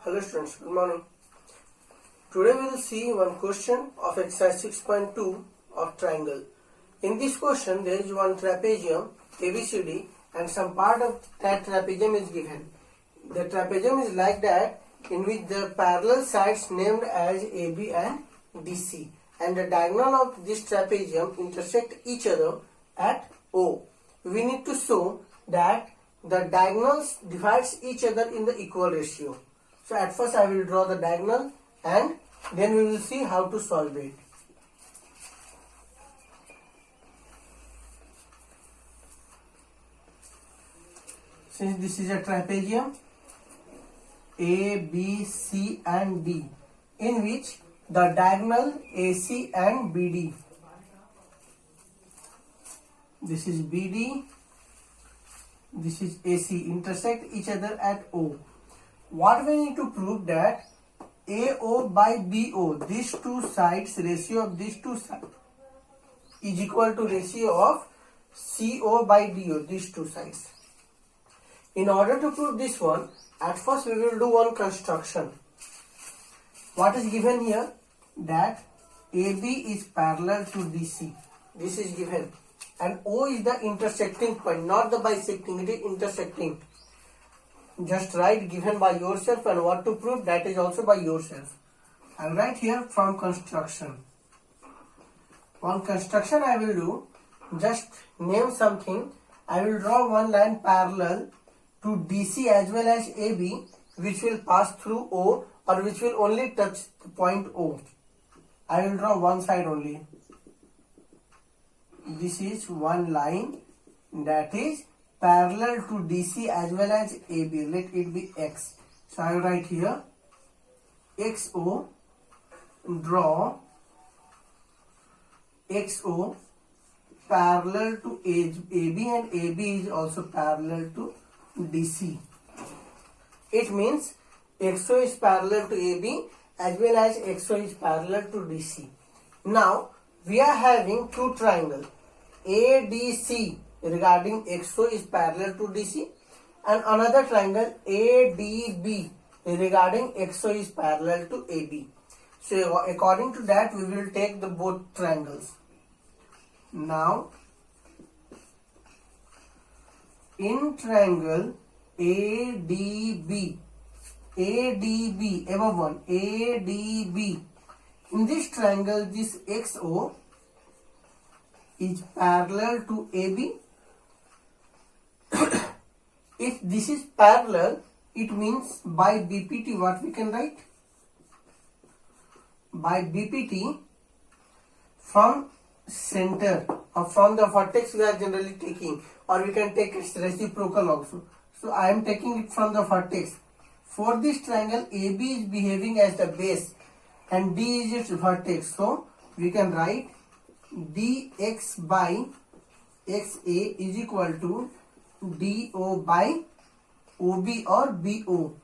Hello students, good morning. Today we will see one question of exercise 6.2 of triangle. In this question there is one trapezium ABCD and some part of that trapezium is given. The trapezium is like that, in which the parallel sides named as AB and DC, and the diagonal of this trapezium intersect each other at O. We need to show that the diagonals divides each other in the equal ratio. So at first I will draw the diagonal and then we will see how to solve it. Since this is a trapezium A, B, C and D, in which the diagonal AC and BD, this is BD, this is AC, intersect each other at O. What we need to prove that AO by BO, these two sides, ratio of these two sides is equal to ratio of CO by DO, these two sides. In order to prove this one, at first we will do one construction. What is given here? That AB is parallel to DC. This is given. And O is the intersecting point, not the bisecting, it is intersecting. Just write given by yourself, and what to prove, that is also by yourself. I will write here from construction. One construction I will do, just name something. I will draw one line parallel to DC as well as AB, which will pass through O, or which will only touch the point O. I will draw one side only. This is one line that is parallel to DC as well as AB. Let it be X. So I will write here XO, draw XO parallel to AB, and AB is also parallel to DC. It means XO is parallel to AB as well as XO is parallel to DC. Now we are having two triangles. ADC regarding XO is parallel to DC, and another triangle ADB regarding XO is parallel to AB. So according to that we will take the both triangles. Now in triangle ADB, above one, ADB, in this triangle this XO is parallel to AB. If this is parallel, it means by BPT what we can write? By BPT, from center or from the vertex we are generally taking, or we can take its reciprocal also. So I am taking it from the vertex. For this triangle, AB is behaving as the base and D is its vertex. So we can write dx by XA is equal to DO by OB or BO.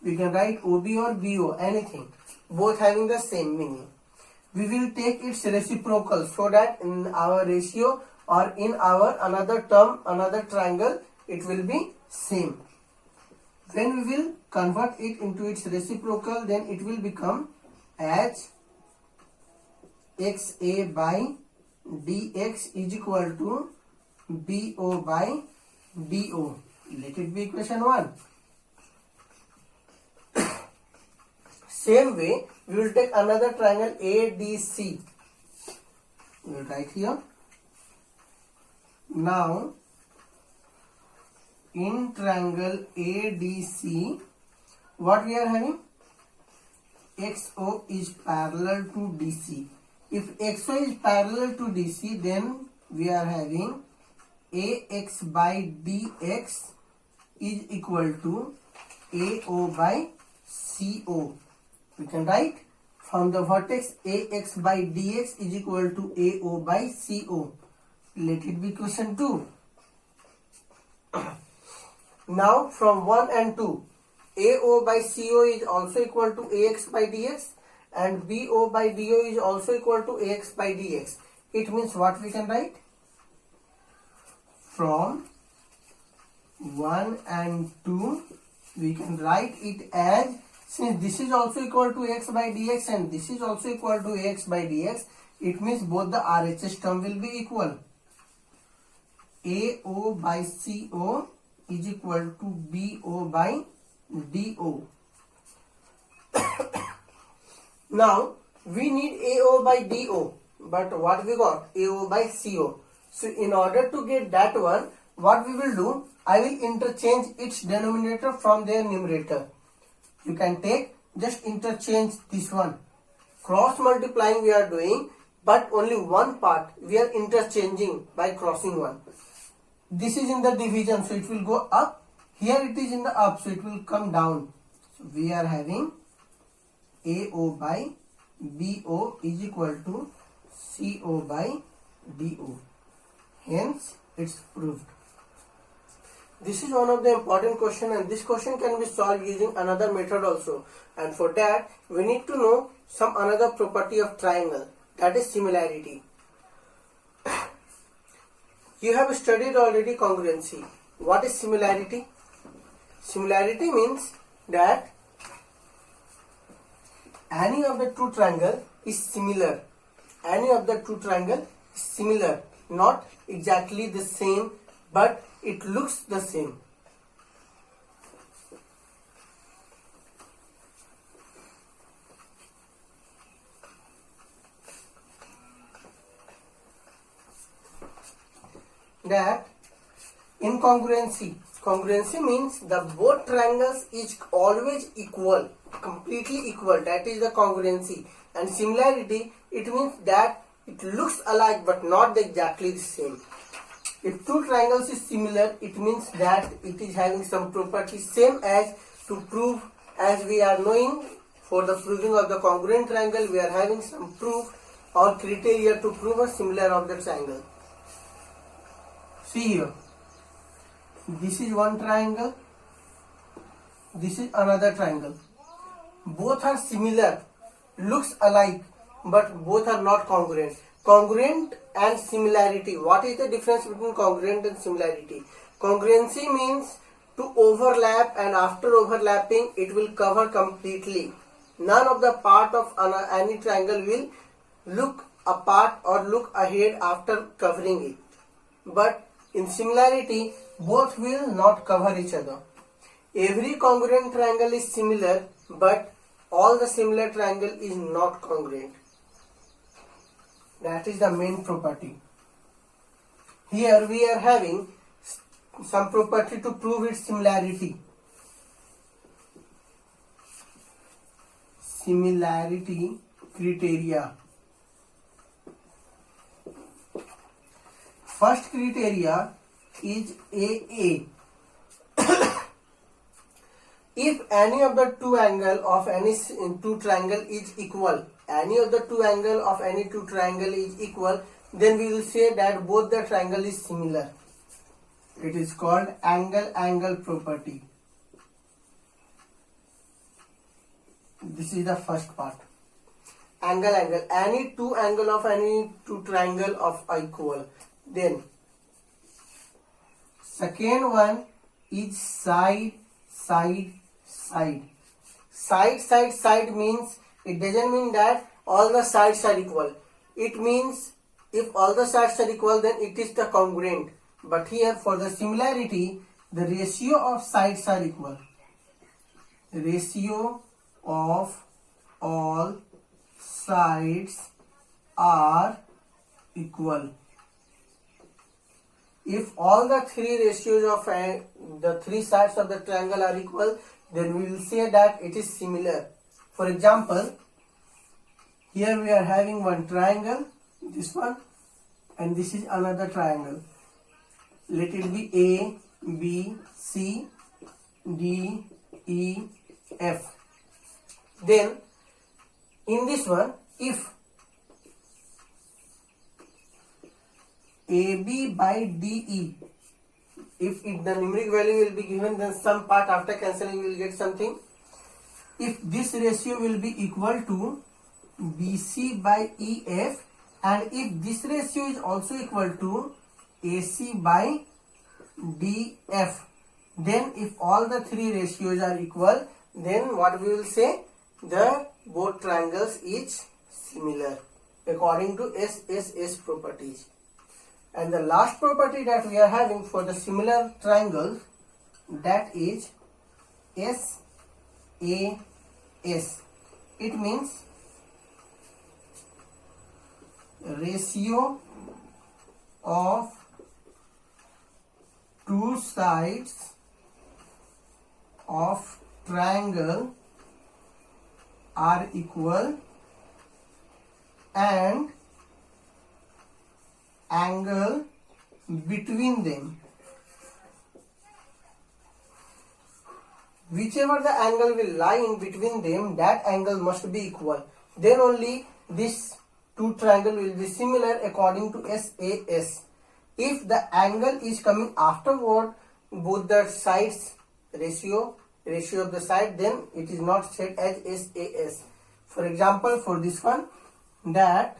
We can write OB or BO, anything, both having the same meaning. We will take its reciprocal so that in our ratio or in our another term, another triangle, it will be same. When we will convert it into its reciprocal, then it will become as XA by DX is equal to BO by DO. Let it be equation 1. Same way, we will take another triangle ADC. We will write here. Now, in triangle ADC, what we are having? XO is parallel to DC. If XO is parallel to DC, then we are having AX by DX is equal to AO by CO. We can write from the vertex AX by DX is equal to AO by CO. Let it be question 2. Now from 1 and 2, AO by CO is also equal to AX by DX, and BO by DO is also equal to AX by DX. It means what we can write? From 1 and 2, we can write it as Since this is also equal to x by dx and this is also equal to ax by dx, it means both the RHS term will be equal. AO by CO is equal to BO by DO. Now we need AO by DO, but what we got? AO by CO. So in order to get that one, what we will do, I will interchange its denominator from their numerator. You can take, just interchange this one. Cross multiplying we are doing, but only one part we are interchanging by crossing one. This is in the division, so it will go up. Here it is in the up, so it will come down. So we are having AO by BO is equal to CO by DO. Hence, it's proved. This is one of the important question, and this question can be solved using another method also. And for that, we need to know some another property of triangle, that is similarity. You have studied already congruency. What is similarity? Similarity means that any of the two triangle is similar. Any of the two triangle is similar. Not exactly the same, but it looks the same. That incongruency. Congruency means the both triangles is always equal, completely equal. That is the congruency. And similarity, it means that it looks alike but not exactly the same. If two triangles is similar, it means that it is having some property same as, to prove, as we are knowing for the proving of the congruent triangle, we are having some proof or criteria to prove a similar of the triangle. See here, this is one triangle, this is another triangle. Both are similar, looks alike, but both are not congruent. Congruent and similarity. What is the difference between congruent and similarity? Congruency means to overlap, and after overlapping it will cover completely. None of the part of any triangle will look apart or look ahead after covering it. But in similarity, both will not cover each other. Every congruent triangle is similar, but all the similar triangle is not congruent. That is the main property. Here we are having some property to prove its similarity. Similarity criteria. First criteria is AA. If any of the two angle of any two triangle is equal, any of the two angle of any two triangle is equal, then we will say that both the triangle is similar. It is called angle-angle property. This is the first part. Angle-angle. Any two angle of any two triangle of equal. Then second one is side. Side means, it doesn't mean that all the sides are equal. It means if all the sides are equal, then it is the congruent. But here for the similarity, the ratio of sides are equal. Ratio of all sides are equal. If all the three ratios of the three sides of the triangle are equal, then we will say that it is similar. For example, here we are having one triangle, this one, and this is another triangle. Let it be A, B, C, D, E, F. Then in this one, if AB by DE, if the numeric value will be given, then some part after cancelling we will get something. If this ratio will be equal to BC by EF, and if this ratio is also equal to AC by DF, then if all the three ratios are equal, then what we will say? The both triangles is similar according to SSS properties. And the last property that we are having for the similar triangles, that is SAS. It means ratio of two sides of triangle are equal and angle between them, whichever the angle will lie in between them, that angle must be equal. Then only this two triangle will be similar according to SAS. If the angle is coming afterward, both the sides ratio of the side, then it is not said as SAS. For example, for this one, that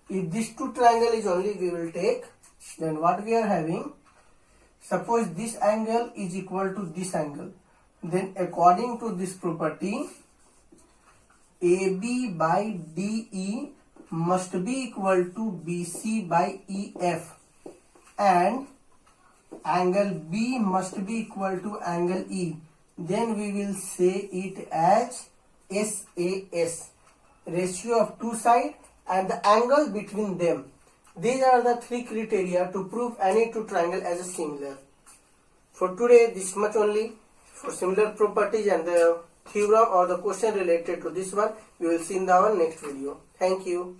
if this two triangle is only we will take, then what we are having, suppose this angle is equal to this angle, then according to this property, AB by DE must be equal to BC by EF, and angle B must be equal to angle E. Then we will say it as SAS, ratio of two sides and the angle between them. These are the three criteria to prove any two triangle as a similar. For today, this much only. For similar properties and the theorem or the question related to this one, we will see in our next video. Thank you.